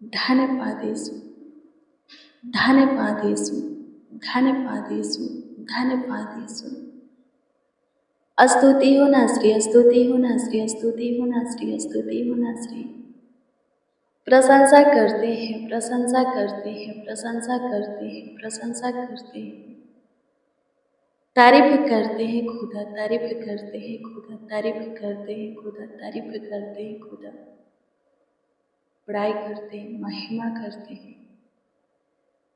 धन्यपादेषु धन्यपादेषु धन्यपादेषु धन्यपादेषु। स्तुति होना श्री, स्तुति होना श्री, स्तुति होना श्री, स्तुति होना श्री। प्रशंसा करते हैं, प्रशंसा करते हैं, प्रशंसा करते हैं, प्रशंसा करते हैं। तारीफ करते हैं खुदा, तारीफ करते हैं खुदा, तारीफ करते हैं खुदा, तारीफ करते हैं खुदा। बड़ाई करते हैं, महिमा करते हैं,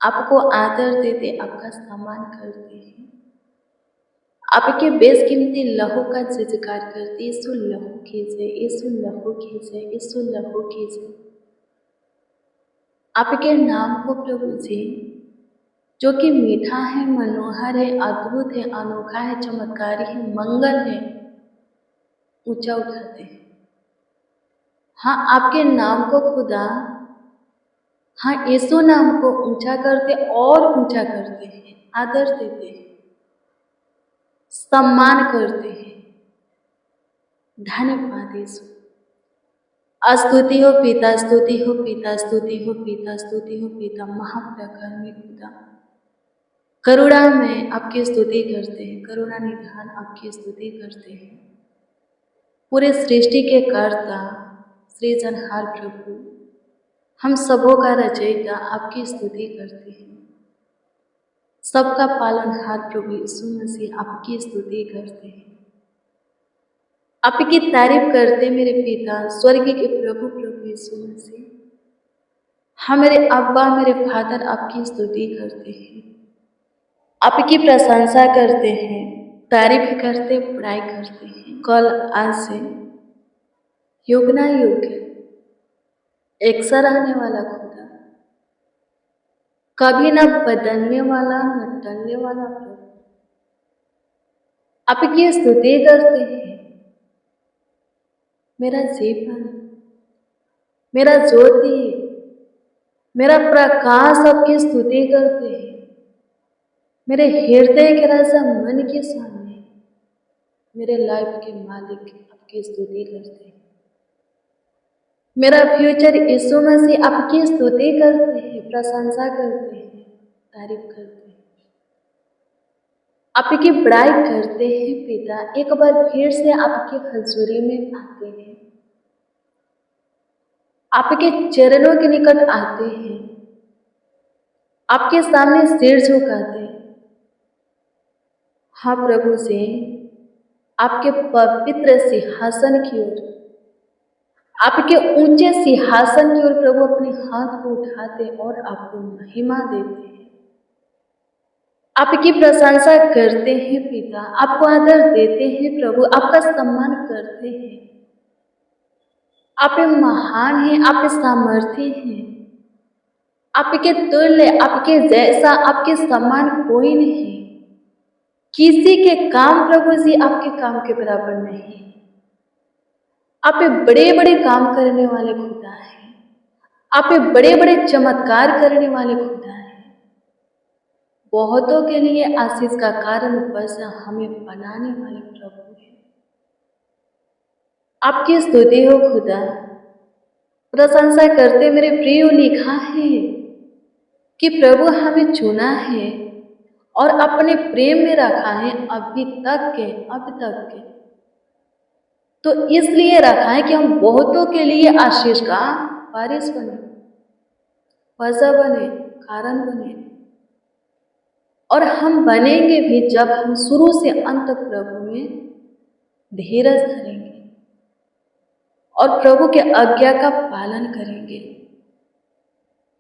आपको आदर देते, आपका सम्मान करते हैं, आपके बेशकीमती लहू का जयकार करते। यीशु लहू कीजिए, यीशु लहू कीजिए, यीशु लहू कीजिए। आपके नाम को प्रभु जी, जो कि मीठा है, मनोहर है, अद्भुत है, अनोखा है, चमत्कारी है, मंगल है, ऊंचा उठाते हैं। हाँ, आपके नाम को खुदा, हाँ, यीशु नाम को ऊंचा करते और ऊंचा करते हैं, आदर देते हैं, सम्मान करते हैं। धन्यवाद यीशु। स्तुति हो पिता, स्तुति हो पिता, स्तुति हो पिता, स्तुति हो पिता, महाप्रकर्मी खुदा। करुणा में आपकी स्तुति करते हैं, करुणा निधान आपकी स्तुति करते हैं। पूरे सृष्टि के कर्ता सृजनहार प्रभु, हम सबों का रचयिता आपकी स्तुति करते हैं। सबका पालनहार प्रभु यीशु मसीह आपकी स्तुति करते हैं, आपकी तारीफ करते मेरे पिता स्वर्ग के प्रभु प्रभु यीशु मसीह। हाँ मेरे अब्बा, मेरे फादर आपकी स्तुति करते हैं, आपकी प्रशंसा करते हैं, तारीफ करते, बड़ाई करते हैं। कल आज से युग ना युग एक सा रहने वाला खुदा, कभी न बदलने वाला, न टलने वाला प्रभु, आपकी स्तुति करते हैं। मेरा जीवन, मेरा ज्योति, मेरा प्रकाश आपकी स्तुति करते हैं। मेरे हृदय के राजा मन के सामने मेरे लाइफ के मालिक आपकी स्तुति करते हैं। मेरा फ्यूचर यीशु मसीह आपकी स्तुति करते हैं, प्रशंसा करते हैं, तारीफ करते हैं, आपकी बड़ाई करते हैं। पिता एक बार फिर से आपकी हजूरी में आते हैं, आपके चरणों के निकट आते हैं, आपके सामने सिर झुकाते हैं। हाँ प्रभु से आपके पवित्र सिंहासन की ओर, आपके ऊंचे सिंहासन की ओर प्रभु अपने हाथ को उठाते और आपको महिमा देते हैं, आपकी प्रशंसा करते हैं। पिता आपको आदर देते हैं, प्रभु आपका सम्मान करते हैं। आप महान हैं, आप सामर्थ्य हैं, आपके तुल्य, आपके जैसा, आपके समान कोई नहीं। किसी के काम प्रभु जी आपके काम के बराबर नहीं। आप बड़े बड़े काम करने वाले खुदा हैं, आप बड़े बड़े चमत्कार करने वाले खुदा हैं। बहुतों के लिए आशीष का कारण बस हमें बनाने वाले प्रभु हैं। आपकी स्तुति हो खुदा, प्रशंसा करते मेरे प्रिय। लिखा है कि प्रभु हमें चुना है और अपने प्रेम में रखा है अभी तक के, अब तक के। तो इसलिए रखा है कि हम बहुतों के लिए आशीष का वारिस बने, वजह बने, कारण बने। और हम बनेंगे भी जब हम शुरू से अंत तक प्रभु में धीरज धरेंगे और प्रभु के आज्ञा का पालन करेंगे।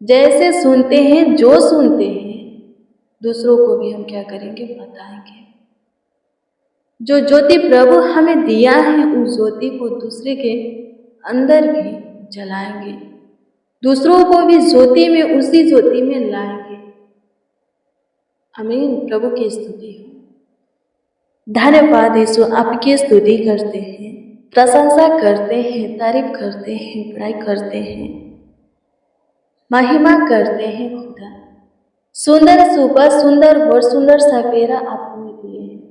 जैसे सुनते हैं, जो सुनते हैं, दूसरों को भी हम क्या करेंगे, बताएंगे। जो ज्योति प्रभु हमें दिया है, उस ज्योति को दूसरे के अंदर भी जलाएंगे, दूसरों को भी ज्योति में, उसी ज्योति में लाएंगे। आमीन। प्रभु की स्तुति हो। धन्यवाद यीशु, आपकी स्तुति करते हैं, प्रशंसा करते हैं, तारीफ करते हैं, बड़ाई करते हैं, महिमा करते हैं खुदा। सुंदर सुबह, सुंदर भोर, सुंदर सवेरा आपने दिए हैं।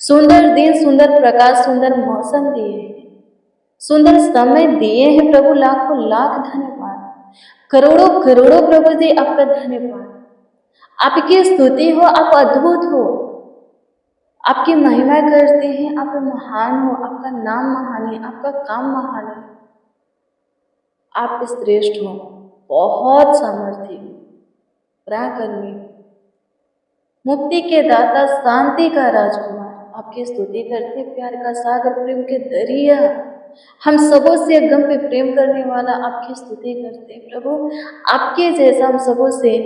सुंदर दिन, सुंदर प्रकाश, सुंदर मौसम दिए हैं, सुंदर समय दिए हैं प्रभु। लाखों लाख धन्यवाद। करोड़ों करोड़ों प्रभु जी आपका धन्यवाद। आपकी स्तुति हो, आप अद्भुत हो, आपकी महिमा करते हैं, आप महान हो, आपका नाम महान है, आपका काम महान है, आप श्रेष्ठ हो, बहुत सामर्थ्य हो, पराक्रमी, मुक्ति के दाता, शांति का राजकुमार, आपकी स्तुति करते, प्यार का सागर, प्रेम के दरिया, हम सबों से अगम पे प्रेम करने वाला, आपकी स्तुति करते प्रभु। आपके जैसा हम सबों से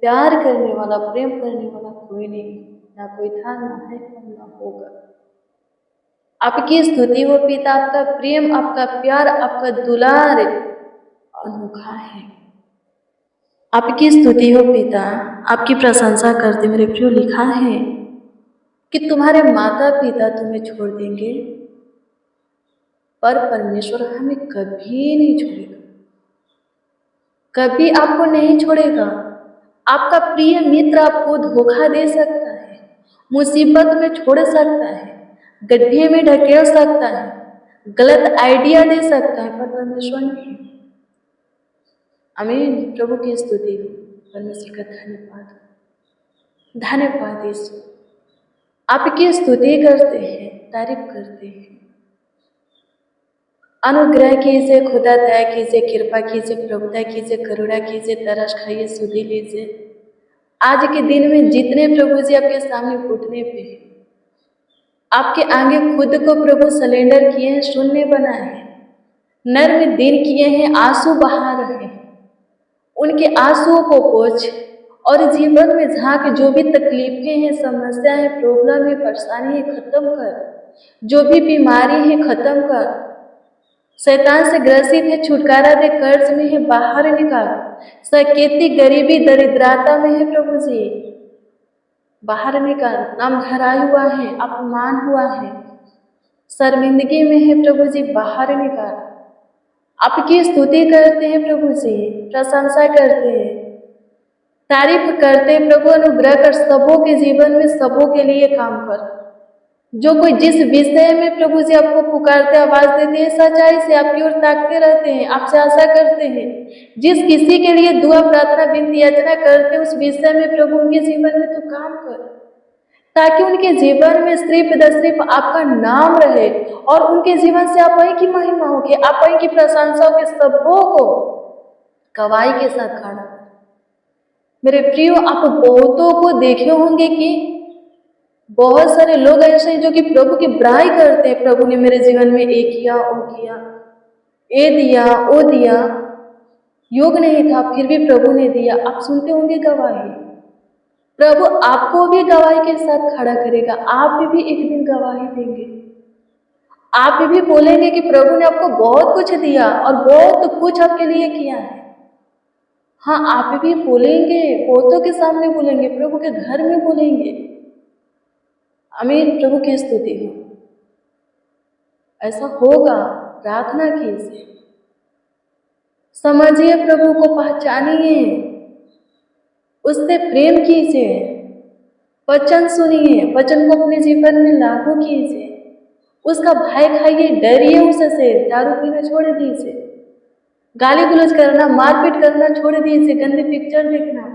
प्यार करने वाला, प्रेम करने वाला कोई नहीं, ना कोई था, ना है और ना होगा। आपकी स्तुति हो पिता, आपका प्रेम, आपका प्यार, आपका दुलार अनोखा है। आपकी स्तुति हो पिता, आपकी प्रशंसा करते मेरे प्रियो। लिखा है कि तुम्हारे माता पिता तुम्हें छोड़ देंगे पर परमेश्वर हमें कभी नहीं छोड़ेगा, कभी आपको नहीं छोड़ेगा। आपका प्रिय मित्र आपको धोखा दे सकता है, मुसीबत में छोड़ सकता है, गड्ढे में ढकेल सकता है, गलत आइडिया दे सकता है, पर परमेश्वर नहीं। आमीन। प्रभु की स्तुति हो, परमेश्वर का धन्यवाद, धन्यवाद यीशु। आपकी स्तुति करते हैं, तारीफ करते हैं। अनुग्रह कीजिए, खुदा दया कीजिए, कृपा कीजिए, प्रभुता कीजिए, करुणा कीजिए, तरस खाइए, सुधि लीजिए। आज के दिन में जितने प्रभु जी आपके सामने घुटने पे आपके आगे खुद को प्रभु सलेंडर किए हैं, शून्य बनाए हैं, नर्म दिन किए हैं, आंसू बहा रहे हैं, उनके आंसुओं को पोंछ और जीवन में झांक। जो भी तकलीफें हैं, समस्या है, प्रॉब्लम है, परेशानी है, खत्म कर। जो भी बीमारी है, खत्म कर। शैतान से ग्रसित है, छुटकारा दे। कर्ज में है, बाहर निकाल। सकेती, गरीबी, दरिद्रता में है, प्रभु जी बाहर निकाल। नाम धरा हुआ है, अपमान हुआ है, शर्मिंदगी में है, प्रभु जी बाहर निकाल। आपकी स्तुति करते हैं प्रभु जी, प्रशंसा करते हैं, तारीफ करते हैं प्रभु। अनुग्रह कर, सबों के जीवन में, सबों के लिए काम कर। जो कोई जिस विषय में प्रभु जी आपको पुकारते, आवाज देते हैं, सच्चाई से आपकी ओर ताकते रहते हैं, आपसे आशा करते हैं, जिस किसी के लिए दुआ, प्रार्थना, विनती, याचना करते हैं, उस विषय में प्रभु उनके जीवन में तो काम कर, ताकि उनके जीवन में सिर्फ आपका नाम रहे और उनके जीवन से आप ही की महिमा हो, कि आप ही की प्रशंसा हो, के सबों को गवाही के साथ खड़ा। मेरे प्रियो, आप बहुतों को देखे होंगे कि बहुत सारे लोग ऐसे हैं जो कि प्रभु की बड़ाई करते हैं। प्रभु ने मेरे जीवन में ये किया, वो किया, ये दिया, वो दिया, योग नहीं था फिर भी प्रभु ने दिया। आप सुनते होंगे गवाही। प्रभु आपको भी गवाही के साथ खड़ा करेगा। आप भी एक दिन गवाही देंगे। आप भी बोलेंगे कि प्रभु ने आपको बहुत कुछ दिया और बहुत कुछ आपके लिए किया है। हाँ, आप भी बोलेंगे, बहुतों के सामने बोलेंगे, प्रभु के घर में बोलेंगे। आमीन। प्रभु की स्तुति हो। ऐसा होगा, प्रार्थना कीजिए, समझिए, प्रभु को पहचानिए, उससे प्रेम कीजिए, वचन सुनिए, वचन को अपने जीवन में लागू कीजिए, उसका भय खाइए, डरिए उससे, दारू पीना छोड़ दीजिए, गाली गलौज करना, मारपीट करना छोड़ दीजिए, गंदे पिक्चर देखना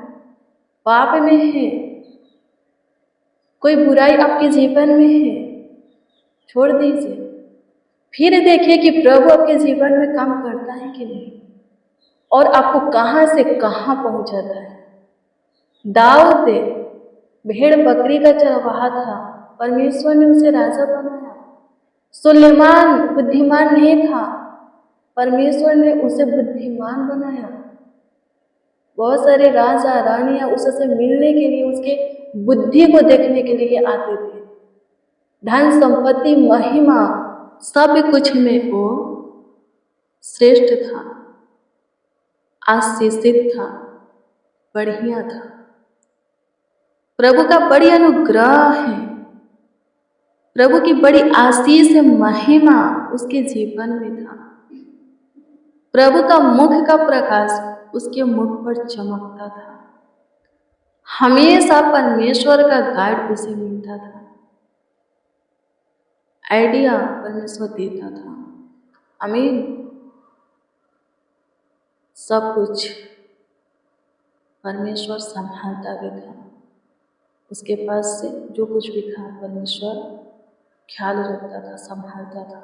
पाप में है, कोई बुराई आपके जीवन में है, छोड़ दीजिए। फिर देखिए कि प्रभु आपके जीवन में काम करता है कि नहीं और आपको कहाँ से कहाँ पहुंचाता है। दाऊद भेड़ बकरी का चरवाहा था, परमेश्वर ने उसे राजा बनाया। सुलेमान बुद्धिमान नहीं था, परमेश्वर ने उसे बुद्धिमान बनाया। बहुत सारे राजा रानियां उससे मिलने के लिए, उसके बुद्धि को देखने के लिए आते थे। धन संपत्ति महिमा सब कुछ में वो श्रेष्ठ था, आशीषित था, बढ़िया था। प्रभु का बड़ी अनुग्रह है, प्रभु की बड़ी आशीष महिमा उसके जीवन में था। प्रभु का मुख का प्रकाश उसके मुख पर चमकता था। हमेशा परमेश्वर का गाइड उसे मिलता था, आइडिया परमेश्वर देता था। आमीन। सब कुछ परमेश्वर संभालता भी था। उसके पास से जो कुछ भी था परमेश्वर ख्याल रखता था, संभालता था।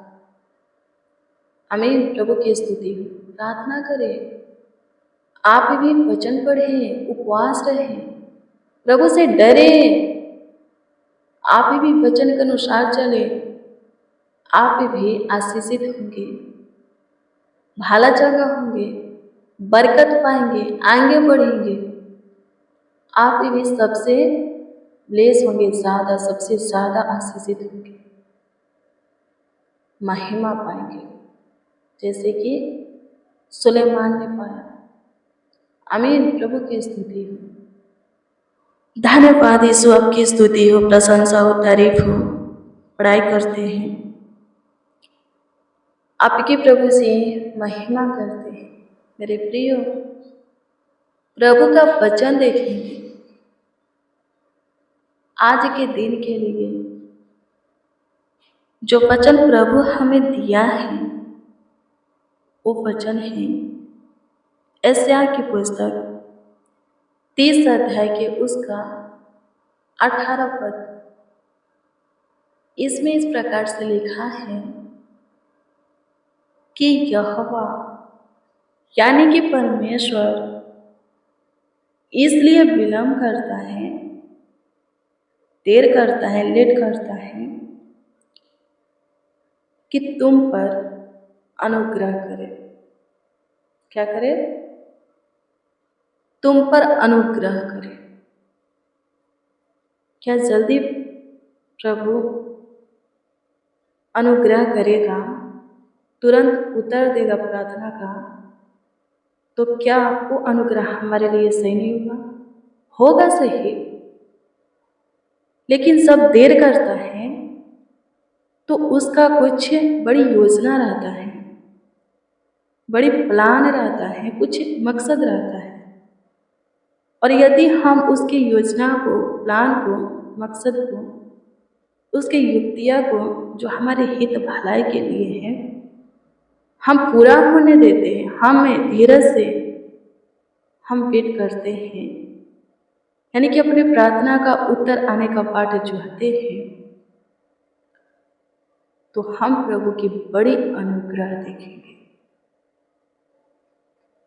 आमीन। प्रभु की स्तुति हो। प्रार्थना करें, आप भी वचन पढ़ें, उपवास रहें, प्रभु से डरें, आप भी वचन के अनुसार चले, आप भी आशीषित होंगे, भाला चंगा होंगे, बरकत पाएंगे, आगे बढ़ेंगे। आप भी सबसे ब्लेस होंगे, ज़्यादा सबसे ज़्यादा आशीषित होंगे, महिमा पाएंगे जैसे कि सुलेमान ने पाया। आमीन। प्रभु की स्तुति हो। धन्यवाद यीशु, आपकी स्तुति हो, प्रशंसा हो, तारीफ हो। पढ़ाई करते हैं, आपकी प्रभु से महिमा करते हैं। मेरे प्रियो, प्रभु का वचन देखेंगे आज के दिन के लिए। जो वचन प्रभु हमें दिया है वो वचन है यशायाह की पुस्तक 30 अध्याय के उसका 18 पद। इसमें इस प्रकार से लिखा है कि यहोवा यानी कि परमेश्वर इसलिए विलंब करता है, देर करता है, लेट करता है कि तुम पर अनुग्रह करे। क्या करे? तुम पर अनुग्रह करे। क्या जल्दी प्रभु अनुग्रह करेगा, तुरंत उत्तर देगा प्रार्थना का? तो क्या वो अनुग्रह हमारे लिए सही नहीं होगा? होगा सही, लेकिन सब देर करता है तो उसका कुछ बड़ी योजना रहता है, बड़ी प्लान रहता है, कुछ मकसद रहता है। और यदि हम उसकी योजना को, प्लान को, मकसद को, उसकी युक्तियाँ को जो हमारे हित भलाई के लिए है, हम पूरा होने देते हैं, हमें धीरज से हम वेट करते हैं, यानी कि अपने प्रार्थना का उत्तर आने का बाट चाहते हैं, तो हम प्रभु की बड़ी अनुग्रह देखेंगे।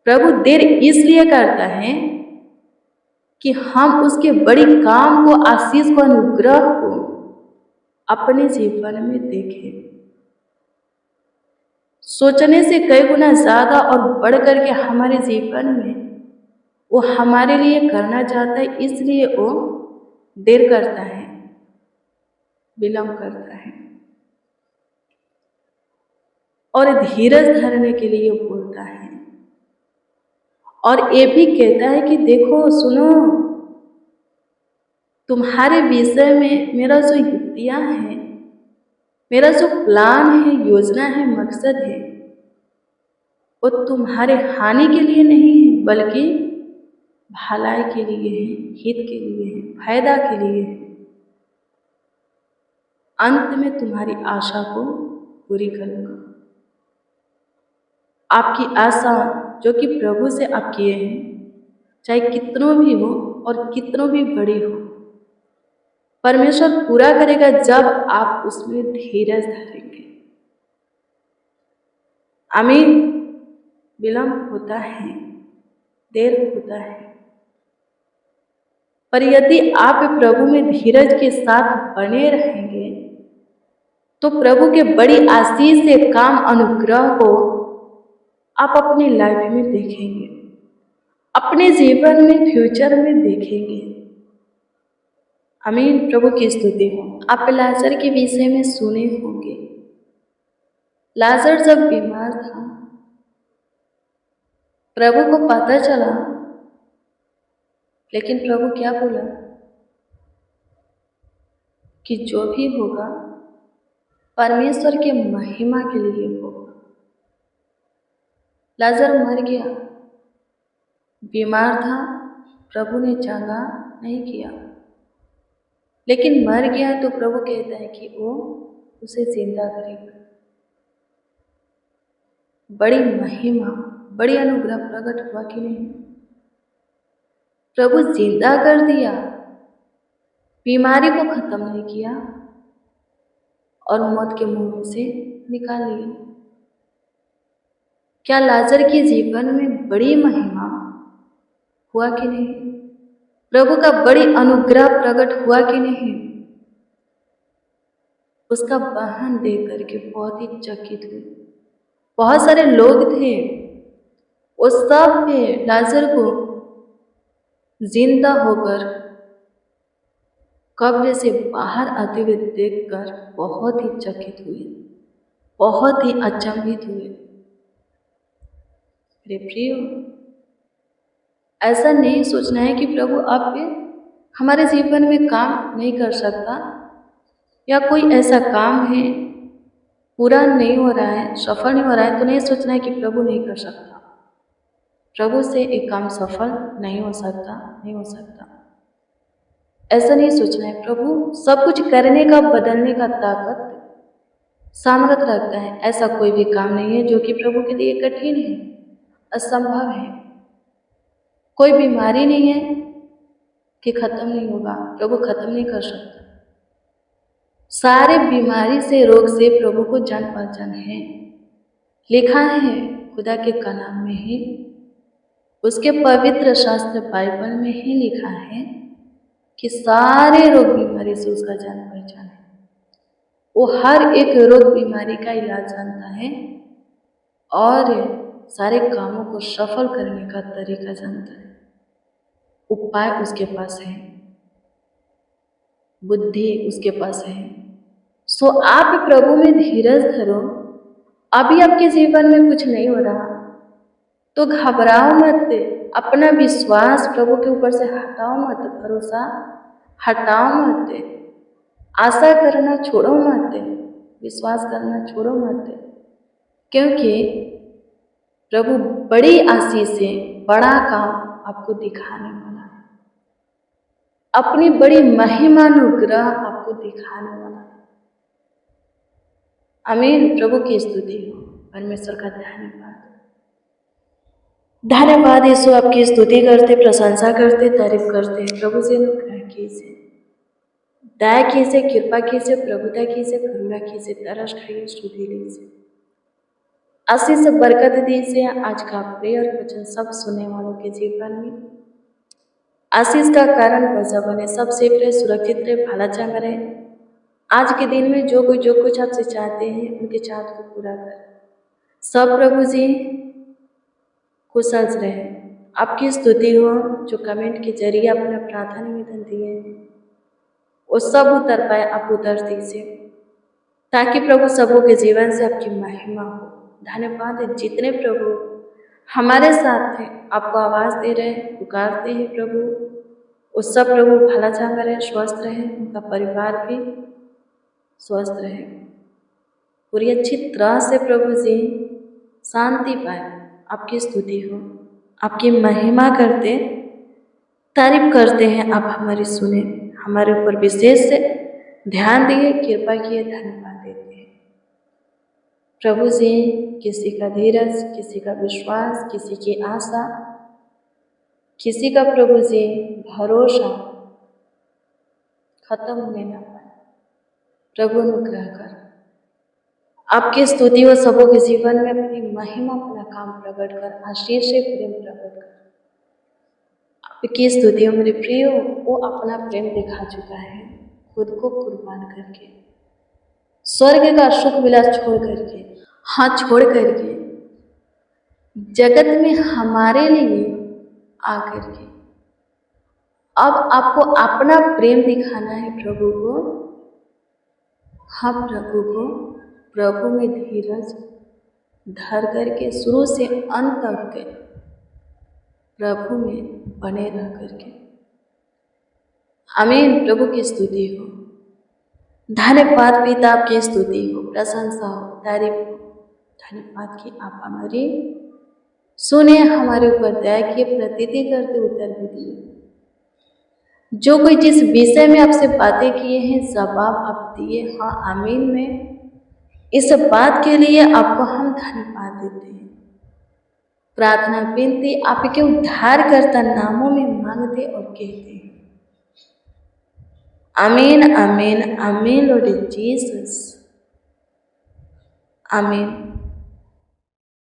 प्रभु देर इसलिए करता है कि हम उसके बड़ी काम को, आशीष को, अनुग्रह को अपने जीवन में देखें। सोचने से कई गुना ज़्यादा और बढ़ करके हमारे जीवन में वो हमारे लिए करना चाहता है, इसलिए वो देर करता है, विलंब करता है और धीरज धरने के लिए बोलता है। और ये भी कहता है कि देखो, सुनो, तुम्हारे विषय में मेरा जो युक्तियाँ हैं, मेरा जो प्लान है, योजना है, मकसद है, वो तुम्हारे हानि के लिए नहीं है, बल्कि भलाई के लिए है, हित के लिए है, फायदा के लिए है। अंत में तुम्हारी आशा को पूरी करूंगा। आपकी आशा जो कि प्रभु से आप किए हैं, चाहे कितनों भी हो और कितनों भी बड़ी हो, परमेश्वर पूरा करेगा जब आप उसमें धीरज धरेंगे। आमीन। विलंब होता है, देर होता है, पर यदि आप प्रभु में धीरज के साथ बने रहेंगे तो प्रभु के बड़ी आशीष से काम, अनुग्रह को आप अपनी लाइफ में देखेंगे, अपने जीवन में, फ्यूचर में देखेंगे। आमीन। प्रभु की स्तुति हो। आप लाजर के विषय में सुने होंगे। लाजर जब बीमार था, प्रभु को पता चला, लेकिन प्रभु क्या बोला कि जो भी होगा परमेश्वर के महिमा के लिए होगा। लाजर मर गया, बीमार था, प्रभु ने चंगा नहीं किया, लेकिन मर गया तो प्रभु कहता है कि वो उसे जिंदा करेगा। बड़ी महिमा, बड़ी अनुग्रह प्रकट हुआ कि नहीं? प्रभु जिंदा कर दिया, बीमारी को खत्म नहीं किया और मौत के मुंह से निकाल लिया। क्या लाजर के जीवन में बड़ी महिमा हुआ कि नहीं? प्रभु का बड़ी अनुग्रह प्रकट हुआ कि नहीं? उसका वाहन देख करके बहुत ही चकित हुए। बहुत सारे लोग थे, उस सब ने लाजर को जिंदा होकर कब्र से बाहर आते हुए देखकर बहुत ही चकित हुए, बहुत ही अचंभित हुए। मेरे प्रियो, ऐसा नहीं सोचना है कि प्रभु आप हमारे जीवन में काम नहीं कर सकता, या कोई ऐसा काम है पूरा नहीं हो रहा है, सफल नहीं हो रहा है, तो नहीं सोचना है कि प्रभु नहीं कर सकता, प्रभु से एक काम सफल नहीं हो सकता, नहीं हो सकता। ऐसा नहीं सोचना है। प्रभु सब कुछ करने का, बदलने का ताकत, सामर्थ्य रखता है। ऐसा कोई भी काम नहीं है जो कि प्रभु के लिए कठिन है, असंभव है। कोई बीमारी नहीं है कि खत्म नहीं होगा, प्रभु खत्म नहीं कर सकता। सारे बीमारी से, रोग से प्रभु को जान पहचान है। लिखा है खुदा के कलाम में ही, उसके पवित्र शास्त्र बाइबल में ही लिखा है कि सारे रोग बीमारी से उसका जान पहचान है। वो हर एक रोग बीमारी का इलाज जानता है और सारे कामों को सफल करने का तरीका जानता है। उपाय उसके पास है, बुद्धि उसके पास है। सो आप प्रभु में धीरज धरो। अभी आपके जीवन में कुछ नहीं हो रहा तो घबराओ मत, अपना विश्वास प्रभु के ऊपर से हटाओ मत, भरोसा हटाओ मत, आशा करना छोड़ो मत, विश्वास करना छोड़ो मत, क्योंकि प्रभु बड़ी आशीष से बड़ा काम आपको दिखाने वाला है, अपनी बड़ी महिमानुग्रह आपको दिखाने वाला है। आमीन। प्रभु की स्तुति हो, परमेश्वर का धन्यवाद। धन्यवाद यीशु, आपकी स्तुति करते, प्रशंसा करते, तारीफ करते हैं। प्रभु से अनुग्रह कीजिए, दया कीजिए, कृपा कीजिए, प्रभुता कीजिए, करुणा कीजिए, तरस खाइए, स्तुति लीजिए, आशीष से बरकत दीजिए। आज का प्रिय और वचन सब सुनने वालों के जीवन में आशीष का कारण वजह बने, सब सेफ रहे, सुरक्षित रहे, भला चंगा रहे। आज के दिन में जो कुछ आपसे चाहते हैं उनके चाहत को पूरा कर। सब प्रभु जी कुशल रहे। आपकी स्तुति हो। जो कमेंट के जरिए अपना प्रार्थना निवेदन दिए वो सब उतर पाए, आप उतर दीजिए, ताकि प्रभु सबों के जीवन से आपकी महिमा हो। धन्यवाद है जितने प्रभु हमारे साथ हैं, आपको आवाज़ दे रहे हैं, पुकारते हैं प्रभु, उस सब प्रभु भला चंगा रहे, स्वस्थ रहे, उनका परिवार भी स्वस्थ रहे, पूरी अच्छी तरह से प्रभु जी शांति पाए। आपकी स्तुति हो, आपकी महिमा करते, तारीफ करते हैं। आप हमारी सुने, हमारे ऊपर विशेष से ध्यान दिए, कृपा किए, धन्यवाद देते हैं प्रभु जी। किसी का धीरज, किसी का विश्वास, किसी की आशा, किसी का प्रभु जी भरोसा खत्म होने ना पाए। प्रभु अनुग्रह कर, आपकी स्तुति व सबों के जीवन में अपनी महिमा, अपना काम प्रकट कर, आशीष से प्रेम प्रकट कर। आपकी स्तुति हो मेरे प्रिय, वो अपना प्रेम दिखा चुका है, खुद को कुर्बान करके, स्वर्ग का सुख विलास छोड़ करके, हाथ छोड़ करके जगत में हमारे लिए आकर के अब आपको अपना प्रेम दिखाना है प्रभु को। हाँ, प्रभु को, प्रभु में धीरज धर करके शुरू से अंत तक के प्रभु में बने रह करके। आमीन। प्रभु की स्तुति हो, धन्यवाद पिता, आपकी स्तुति हो, प्रशंसा हो, तारीफ हो। धन्यवाद कि आप हमारी सुने, हमारे ऊपर दया किए, प्रतीति करते उत्तर भी दिए। जो कोई जिस विषय में आपसे बातें किए हैं जवाब आप दिए। हाँ, आमीन में इस बात के लिए आपको हम धन्यवाद देते हैं। प्रार्थना विनती आपके उद्धारकर्ता नामों में मांगते और कहते हैं। आमीन, आमीन, आमीन, लॉर्ड जीसस, आमीन।